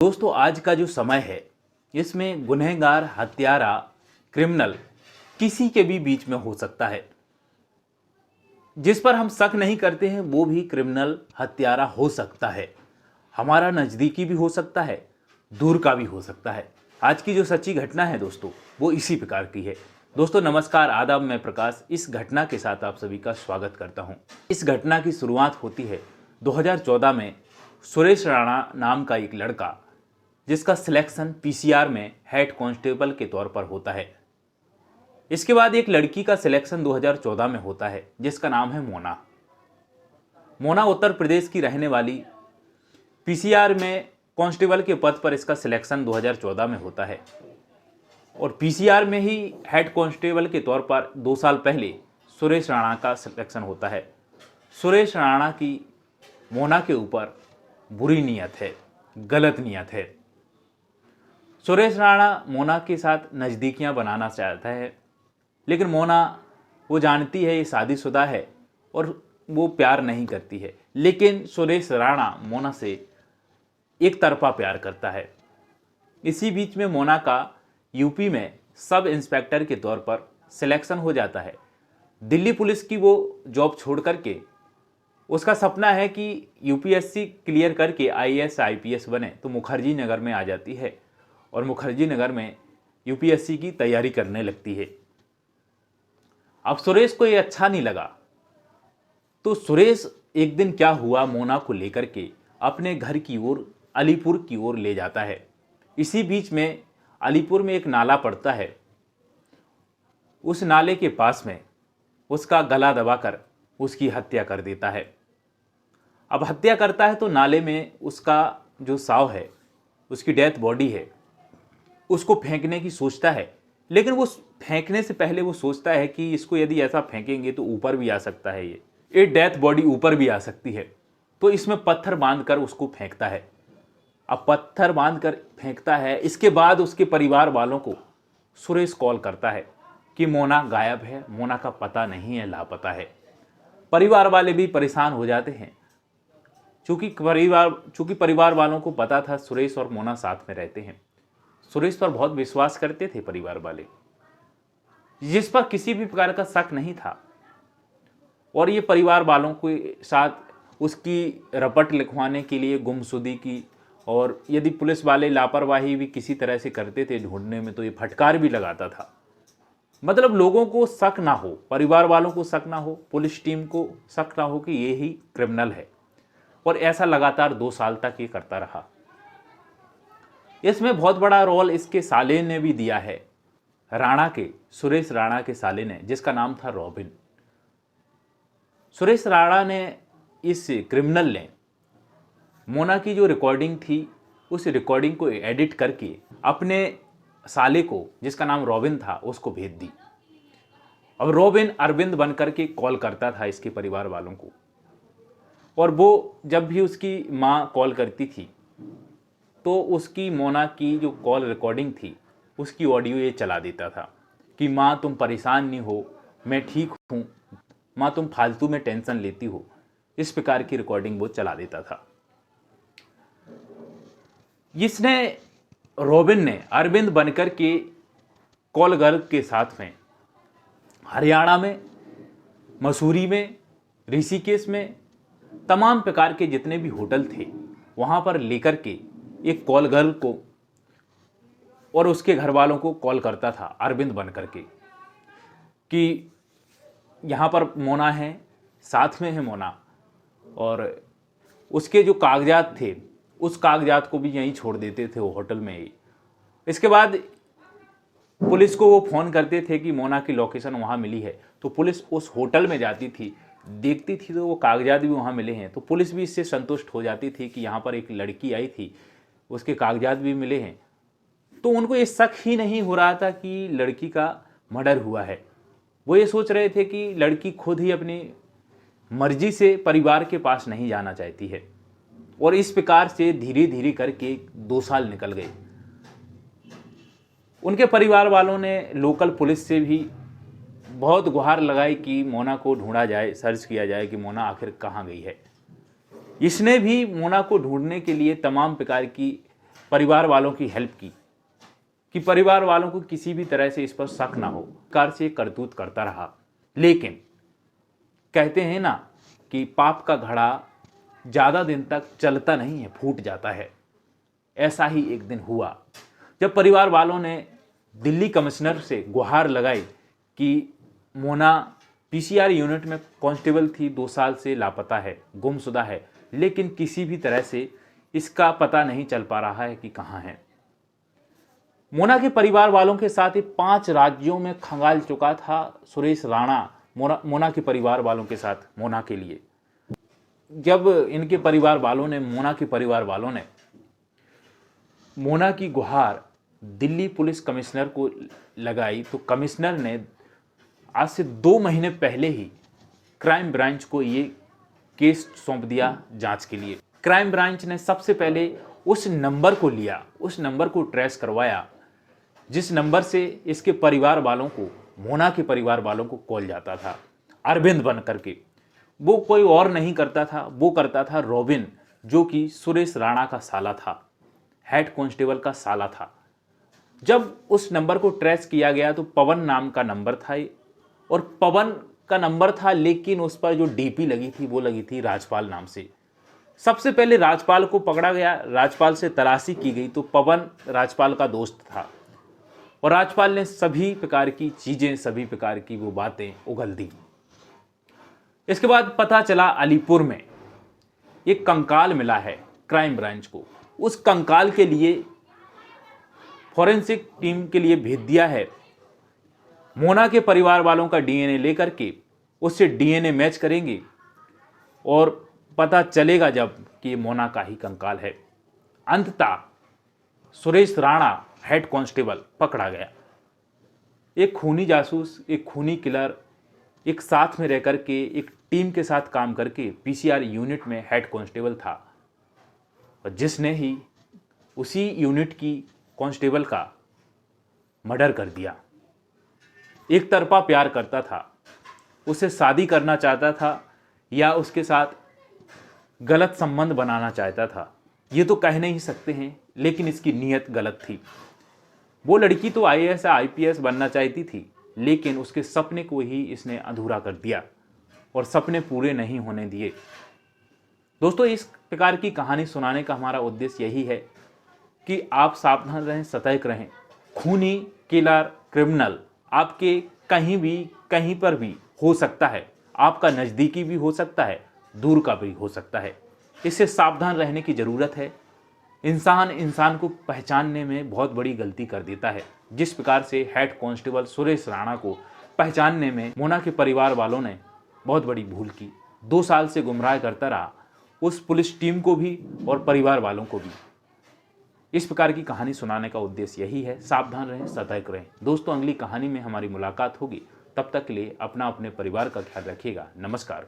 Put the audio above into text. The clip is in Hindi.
दोस्तों, आज का जो समय है इसमें गुनहगार, हत्यारा, क्रिमिनल किसी के भी बीच में हो सकता है। जिस पर हम शक नहीं करते हैं वो भी क्रिमिनल, हत्यारा हो सकता है। हमारा नज़दीकी भी हो सकता है, दूर का भी हो सकता है। आज की जो सच्ची घटना है दोस्तों, वो इसी प्रकार की है। दोस्तों नमस्कार, आदाब, मैं प्रकाश इस घटना के साथ आप सभी का स्वागत करता हूं। इस घटना की शुरुआत होती है 2014 में। सुरेश राणा नाम का एक लड़का, जिसका सिलेक्शन पीसीआर में हेड कांस्टेबल के तौर पर होता है। इसके बाद एक लड़की का सिलेक्शन 2014 में होता है जिसका नाम है मोना। मोना उत्तर प्रदेश की रहने वाली, पीसीआर में कांस्टेबल के पद पर इसका सिलेक्शन 2014 में होता है और पीसीआर में ही हेड कांस्टेबल के तौर पर 2 साल पहले सुरेश राणा का सिलेक्शन होता है। सुरेश राणा की मोना के ऊपर बुरी नीयत है, गलत नीयत है। सुरेश राणा मोना के साथ नज़दीकियां बनाना चाहता है, लेकिन मोना वो जानती है ये शादीशुदा है और वो प्यार नहीं करती है। लेकिन सुरेश राणा मोना से एक तरफा प्यार करता है। इसी बीच में मोना का यूपी में सब इंस्पेक्टर के तौर पर सिलेक्शन हो जाता है। दिल्ली पुलिस की वो जॉब छोड़ करके उसका सपना है कि यूपीएससी क्लियर करके आईएएस आईपीएस बने, तो मुखर्जी नगर में आ जाती है और मुखर्जी नगर में यूपीएससी की तैयारी करने लगती है। अब सुरेश को ये अच्छा नहीं लगा, तो सुरेश एक दिन क्या हुआ, मोना को लेकर के अपने घर की ओर, अलीपुर की ओर ले जाता है। इसी बीच में अलीपुर में एक नाला पड़ता है। उस नाले के पास में उसका गला दबाकर उसकी हत्या कर देता है। अब हत्या करता है तो नाले में उसका जो शव है, उसकी डेथ बॉडी है, उसको फेंकने की सोचता है। लेकिन वो फेंकने से पहले वो सोचता है कि इसको यदि ऐसा फेंकेंगे तो ऊपर भी आ सकता है, ये डेथ बॉडी ऊपर भी आ सकती है। तो इसमें पत्थर बांधकर उसको फेंकता है। अब पत्थर बांधकर फेंकता है, इसके बाद उसके परिवार वालों को सुरेश कॉल करता है कि मोना गायब है, मोना का पता नहीं है, लापता है। परिवार वाले भी परेशान हो जाते हैं, चूंकि परिवार वालों को पता था सुरेश और मोना साथ में रहते हैं। सुरेश पर बहुत विश्वास करते थे परिवार वाले, जिस पर किसी भी प्रकार का शक नहीं था। और ये परिवार वालों के साथ उसकी रपट लिखवाने के लिए गुमशुदगी की, और यदि पुलिस वाले लापरवाही भी किसी तरह से करते थे ढूंढने में, तो ये फटकार भी लगाता था। मतलब लोगों को शक ना हो, परिवार वालों को शक ना हो, पुलिस टीम को शक ना हो कि ये ही क्रिमिनल है। और ऐसा लगातार 2 साल तक ये करता रहा। इसमें बहुत बड़ा रोल इसके साले ने भी दिया है, राणा के, सुरेश राणा के साले ने, जिसका नाम था रॉबिन। सुरेश राणा ने, इस क्रिमिनल ने, मोना की जो रिकॉर्डिंग थी उस रिकॉर्डिंग को एडिट करके अपने साले को, जिसका नाम रॉबिन था, उसको भेज दी। अब रॉबिन अरविंद बनकर के कॉल करता था इसके परिवार वालों को, और वो जब भी उसकी माँ कॉल करती थी तो उसकी मोना की जो कॉल रिकॉर्डिंग थी उसकी ऑडियो ये चला देता था कि माँ तुम परेशान नहीं हो, मैं ठीक हूँ, माँ तुम फालतू में टेंशन लेती हो। इस प्रकार की रिकॉर्डिंग वो चला देता था। इसने, रॉबिन ने अरविंद बनकर के कॉल गर्ल के साथ में हरियाणा में, मसूरी में, ऋषिकेश में, तमाम प्रकार के जितने भी होटल थे वहाँ पर लेकर के एक कॉल गर्ल को और उसके घर वालों को कॉल करता था अरविंद बन करके कि यहाँ पर मोना है, साथ में है मोना, और उसके जो कागजात थे उस कागजात को भी यहीं छोड़ देते थे वो होटल में ही। इसके बाद पुलिस को वो फ़ोन करते थे कि मोना की लोकेशन वहाँ मिली है, तो पुलिस उस होटल में जाती थी, देखती थी तो वो कागजात भी वहाँ मिले हैं। तो पुलिस भी इससे संतुष्ट हो जाती थी कि यहाँ पर एक लड़की आई थी, उसके कागजात भी मिले हैं। तो उनको ये शक ही नहीं हो रहा था कि लड़की का मर्डर हुआ है। वो ये सोच रहे थे कि लड़की खुद ही अपनी मर्जी से परिवार के पास नहीं जाना चाहती है। और इस प्रकार से धीरे धीरे करके 2 साल निकल गए। उनके परिवार वालों ने लोकल पुलिस से भी बहुत गुहार लगाई कि मोना को ढूंढा जाए, सर्च किया जाए कि मोना आखिर कहाँ गई है। इसने भी मोना को ढूंढने के लिए तमाम प्रकार की परिवार वालों की हेल्प की कि परिवार वालों को किसी भी तरह से इस पर शक ना हो, कार से करतूत करता रहा। लेकिन कहते हैं ना कि पाप का घड़ा ज़्यादा दिन तक चलता नहीं है, फूट जाता है। ऐसा ही एक दिन हुआ जब परिवार वालों ने दिल्ली कमिश्नर से गुहार लगाई कि मोना पीसीआर यूनिट में कांस्टेबल थी, 2 साल से लापता है, गुमशुदा है, लेकिन किसी भी तरह से इसका पता नहीं चल पा रहा है कि कहाँ है। मोना के परिवार वालों के साथ ही 5 राज्यों में खंगाल चुका था सुरेश राणा मोना के परिवार वालों के साथ, मोना के लिए। जब इनके परिवार वालों ने, मोना के परिवार वालों ने मोना की गुहार दिल्ली पुलिस कमिश्नर को लगाई तो कमिश्नर ने आज से 2 महीने पहले ही क्राइम ब्रांच को ये केस सौंप दिया जांच के लिए। क्राइम ब्रांच ने सबसे पहले उस नंबर को लिया, उस नंबर को ट्रेस करवाया जिस नंबर से इसके परिवार वालों को, मोना के परिवार वालों को कॉल जाता था, अरविंद बन करके। वो कोई और नहीं करता था, वो करता था रॉबिन, जो कि सुरेश राणा का साला था, हेड कांस्टेबल का साला था। जब उस नंबर को ट्रेस किया गया तो पवन नाम का नंबर था और पवन का नंबर था, लेकिन उस पर जो डीपी लगी थी वो लगी थी राजपाल नाम से। सबसे पहले राजपाल को पकड़ा गया, राजपाल से तलाशी की गई तो पवन राजपाल का दोस्त था और राजपाल ने सभी प्रकार की चीज़ें, सभी प्रकार की वो बातें उगल दी। इसके बाद पता चला अलीपुर में एक कंकाल मिला है क्राइम ब्रांच को। उस कंकाल के लिए फॉरेंसिक टीम के लिए भेज दिया है। मोना के परिवार वालों का डीएनए लेकर के उससे डीएनए मैच करेंगे और पता चलेगा जब कि ये मोना का ही कंकाल है। अंततः सुरेश राणा हेड कांस्टेबल पकड़ा गया। एक खूनी जासूस, एक खूनी किलर, एक साथ में रह करके, एक टीम के साथ काम करके पीसीआर यूनिट में हेड कांस्टेबल था और जिसने ही उसी यूनिट की कांस्टेबल का मर्डर कर दिया। एक तरफा प्यार करता था, उससे शादी करना चाहता था या उसके साथ गलत संबंध बनाना चाहता था, ये तो कह नहीं सकते हैं, लेकिन इसकी नीयत गलत थी। वो लड़की तो आईएएस आईपीएस बनना चाहती थी, लेकिन उसके सपने को ही इसने अधूरा कर दिया और सपने पूरे नहीं होने दिए। दोस्तों, इस प्रकार की कहानी सुनाने का हमारा उद्देश्य यही है कि आप सावधान रहें, सतर्क रहें। खूनी, किलर, क्रिमिनल आपके कहीं भी, कहीं पर भी हो सकता है। आपका नज़दीकी भी हो सकता है, दूर का भी हो सकता है। इससे सावधान रहने की ज़रूरत है। इंसान को पहचानने में बहुत बड़ी गलती कर देता है। जिस प्रकार से हेड कांस्टेबल सुरेश राणा को पहचानने में मोना के परिवार वालों ने बहुत बड़ी भूल की। 2 साल से गुमराह करता रहा उस पुलिस टीम को भी और परिवार वालों को भी। इस प्रकार की कहानी सुनाने का उद्देश्य यही है। सावधान रहें, सतर्क रहें। दोस्तों, अगली कहानी में हमारी मुलाकात होगी। तब तक के लिए अपना, अपने परिवार का ख्याल रखिएगा। नमस्कार।